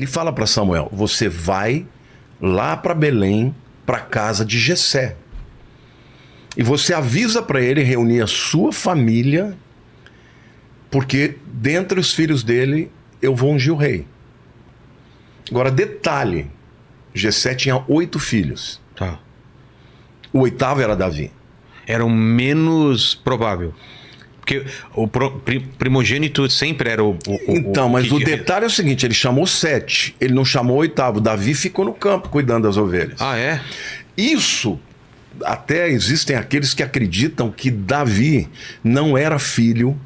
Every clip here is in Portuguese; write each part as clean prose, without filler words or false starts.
ele fala para Samuel: você vai lá para Belém, para casa de Jessé. E você avisa para ele reunir a sua família, porque dentre os filhos dele eu vou ungir o rei. Agora, detalhe: Jessé tinha 8 filhos. Tá. O 8º era Davi. Era o menos provável. Porque o primogênito sempre era Então, mas o detalhe é o seguinte: ele chamou 7, ele não chamou o 8º. Davi ficou no campo cuidando das ovelhas. Ah, é? Isso, até existem aqueles que acreditam que Davi não era filho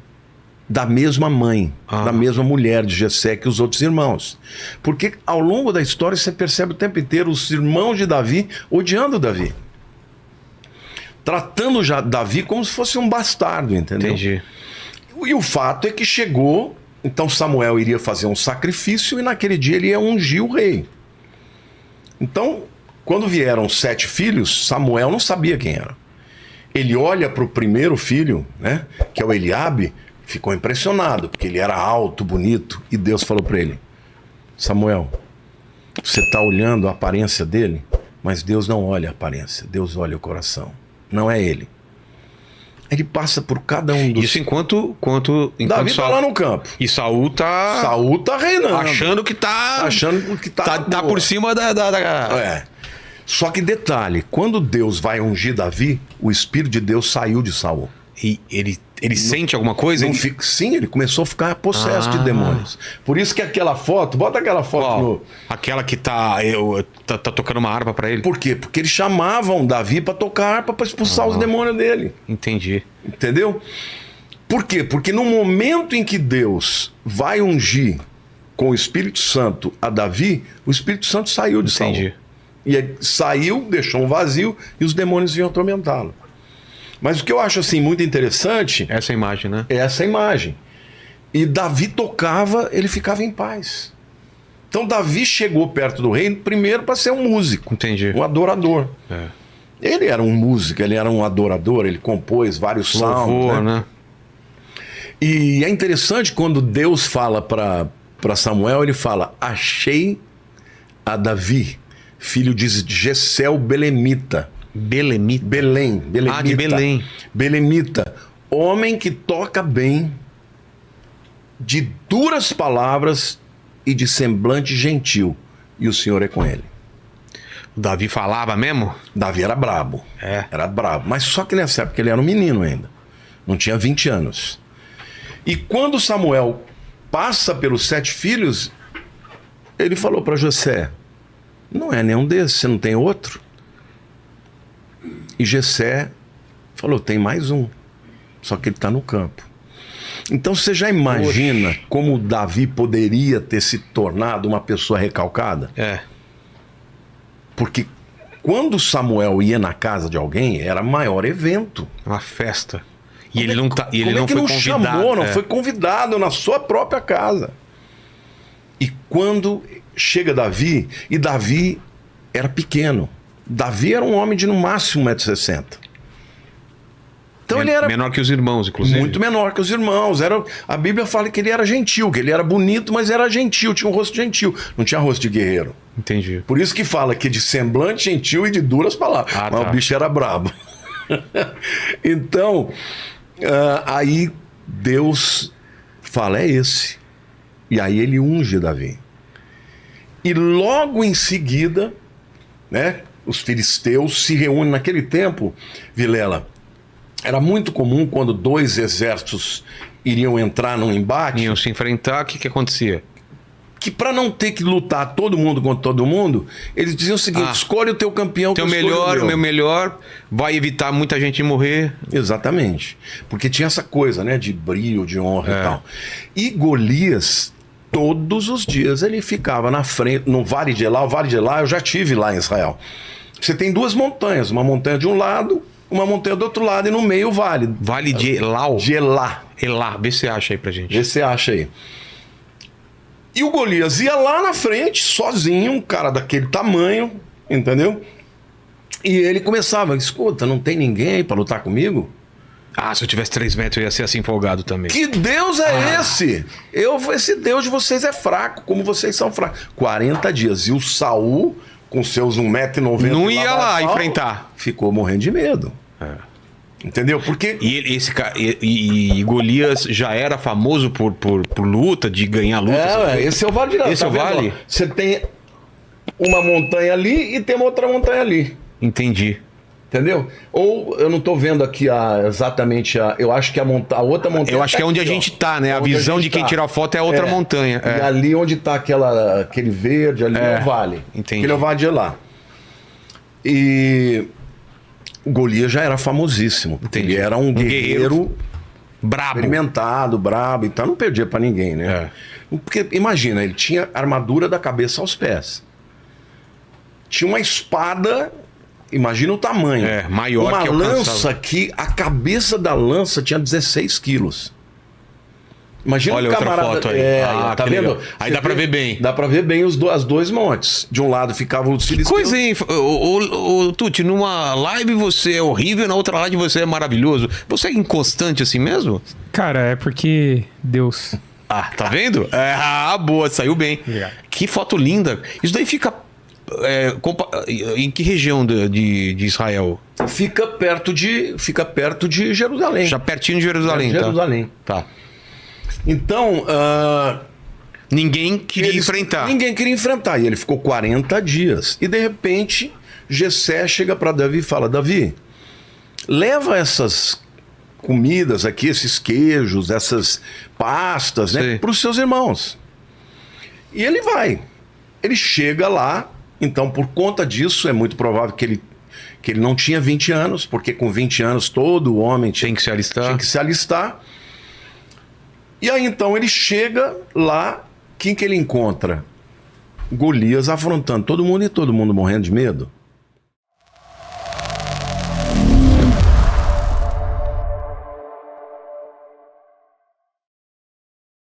da mesma mãe, da mesma mulher de Jessé que os outros irmãos. Porque ao longo da história você percebe o tempo inteiro os irmãos de Davi odiando Davi. Tratando já Davi como se fosse um bastardo, entendeu? Entendi. E o fato é que chegou, então Samuel iria fazer um sacrifício e naquele dia ele ia ungir o rei. Então, quando vieram 7 filhos, Samuel não sabia quem era. Ele olha para o primeiro filho, né, que é o Eliabe, ficou impressionado, porque ele era alto, bonito, e Deus falou para ele: Samuel, você está olhando a aparência dele, mas Deus não olha a aparência, Deus olha o coração. Não é ele. Ele passa por cada um dos... Isso enquanto Davi tá lá no campo. E Saul tá... Saul tá reinando. Achando que tá tá por cima da... É. Só que detalhe, quando Deus vai ungir Davi, o Espírito de Deus saiu de Saul. E ele sente alguma coisa? Sim, ele começou a ficar possesso de demônios. Por isso que aquela foto, bota aquela foto no... Aquela que tá tocando uma harpa pra ele. Por quê? Porque eles chamavam Davi pra tocar harpa pra expulsar os demônios dele. Entendi. Entendeu? Por quê? Porque no momento em que Deus vai ungir com o Espírito Santo a Davi, o Espírito Santo saiu de Saul. E ele saiu, deixou um vazio e os demônios vinham atormentá-lo. Mas o que eu acho assim muito interessante... Essa imagem, né? É essa imagem. E Davi tocava, ele ficava em paz. Então Davi chegou perto do rei primeiro para ser um músico. Entendi. Um adorador. É. Ele era um músico, ele era um adorador, ele compôs vários salmos, né? E é interessante quando Deus fala para Samuel, ele fala: achei a Davi, filho de Jessé o Belemita. Belemita? Belemita. Ah, de Belém. Belemita, homem que toca bem, de duras palavras e de semblante gentil. E o Senhor é com ele. Davi falava mesmo? Davi era brabo. É. Era brabo. Mas só que nessa época ele era um menino ainda. Não tinha 20 anos. E quando Samuel passa pelos 7 filhos, ele falou para Jessé: não é nenhum desses, você não tem outro? E Jessé falou: tem mais um, só que ele está no campo. Então você já imagina como Davi poderia ter se tornado uma pessoa recalcada? É. Porque quando Samuel ia na casa de alguém, era maior evento. Uma festa. E ele não foi convidado. Chamou, não foi convidado na sua própria casa. E quando chega Davi, e Davi era pequeno. Davi era um homem de no máximo 1,60 m. Então ele era... menor que os irmãos, inclusive. Muito menor que os irmãos. A Bíblia fala que ele era gentil, que ele era bonito, mas era gentil, tinha um rosto gentil. Não tinha rosto de guerreiro. Entendi. Por isso que fala que de semblante gentil e de duras palavras. Mas o bicho era brabo. Então, aí Deus fala: é esse. E aí ele unge Davi. E logo em seguida, né, os filisteus se reúnem. Naquele tempo, Vilela, era muito comum quando 2 exércitos iriam entrar num embate. Iam se enfrentar, o que acontecia? Que para não ter que lutar todo mundo contra todo mundo, eles diziam o seguinte: escolhe o teu campeão. Teu melhor, o meu melhor, vai evitar muita gente morrer. Exatamente. Porque tinha essa coisa, né, de brio, de honra e tal. E Golias, todos os dias ele ficava na frente, no Vale de Elá. O Vale de Elá, eu já tive lá em Israel. Você tem 2 montanhas, uma montanha de um lado, uma montanha do outro lado, e no meio o vale. Vale de Elá? De Elá. Elá, vê se você acha aí pra gente. Vê se você acha aí. E o Golias ia lá na frente, sozinho, um cara daquele tamanho, entendeu? E ele começava: escuta, não tem ninguém aí pra lutar comigo? Ah, se eu tivesse 3 metros, eu ia ser assim folgado também. Que Deus é esse? Esse Deus de vocês é fraco, como vocês são fracos. 40 dias. E o Saul, com seus 1,90 m... Não ia lá enfrentar. Ficou morrendo de medo. Entendeu? Porque... E Golias já era famoso por luta, de ganhar luta. Esse é o vale de nada. Esse é o vale? Você tem uma montanha ali e tem uma outra montanha ali. Entendi. Entendeu? Ou eu não tô vendo aqui exatamente a. Eu acho que a outra montanha. Eu acho que é onde a gente tá, né? A visão de quem tira a foto é a outra montanha. E ali onde tá aquele verde, ali é o vale. Entendi. Aquele é o vale de lá. E o Golias já era famosíssimo. Entendi. Ele era um guerreiro brabo. experimentado, brabo, então não perdia pra ninguém, né? Porque imagina, ele tinha armadura da cabeça aos pés. Tinha uma espada. Imagina o tamanho. Maior uma que lança que a cabeça da lança tinha 16 quilos. Imagina Olha o camarada. outra foto aí. Tá vendo? Legal. Aí dá pra ver bem. Dá pra ver bem as dois montes. De um lado ficava o Que Filisteu. coisa, hein? Ô, Tuti, numa live você é horrível, na outra live você é maravilhoso. Você é inconstante assim mesmo? Cara, é porque Deus. Ah, tá vendo? Boa, saiu bem. Obrigado. Que foto linda. Isso daí fica. Em que região de Israel? Fica perto de Jerusalém. Já pertinho de Jerusalém, tá? Jerusalém. Tá. Então, Ninguém queria enfrentar. Ninguém queria enfrentar. E ele ficou 40 dias. E de repente, Jessé chega para Davi e fala: Davi, leva essas comidas aqui, esses queijos, essas pastas, né, para os seus irmãos. E ele vai. Ele chega lá. Então, por conta disso, é muito provável que ele não tinha 20 anos, porque com 20 anos todo homem Tem que se alistar. tinha que se alistar. E aí, então, ele chega lá, quem que ele encontra? Golias afrontando todo mundo e todo mundo morrendo de medo.